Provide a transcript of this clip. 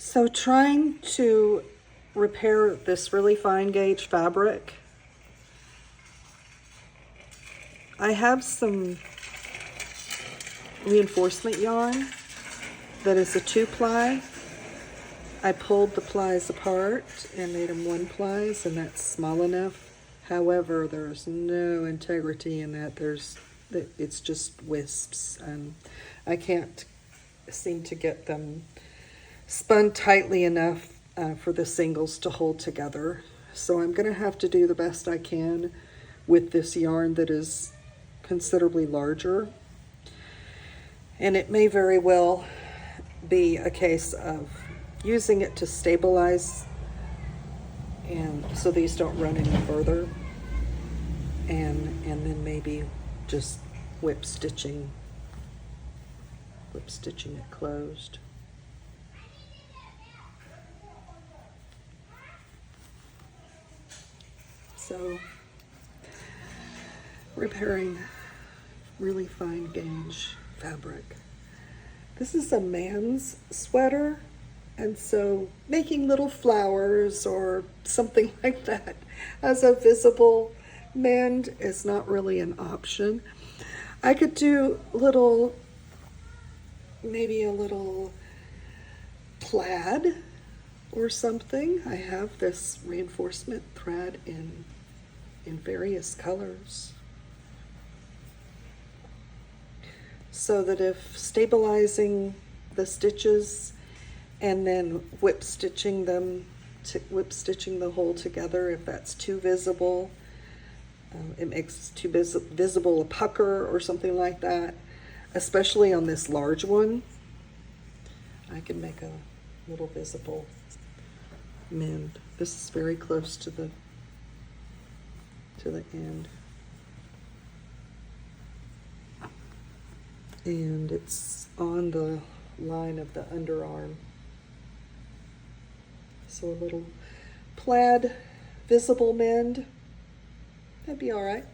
So trying to repair this really fine gauge fabric, I have some reinforcement yarn that is a 2-ply. I pulled the plies apart and made them 1-plies, and that's small enough. However, there's no integrity in that. It's just wisps, and I can't seem to get them spun tightly enough for the singles to hold together. So I'm going to have to do the best I can with this yarn that is considerably larger. And it may very well be a case of using it to stabilize, and so these don't run any further, and then maybe just whip stitching it closed. So, repairing really fine gauge fabric. This is a man's sweater, and so making little flowers or something like that as a visible mend is not really an option. I could do maybe a little plaid or something. I have this reinforcement thread in various colors, so that if stabilizing the stitches and then whip stitching the whole together, if that's too visible, it makes too visible a pucker or something like that, especially on this large one, I can make a little visible mend. This is very close to the end, and it's on the line of the underarm. So a little plaid visible mend, that'd be all right.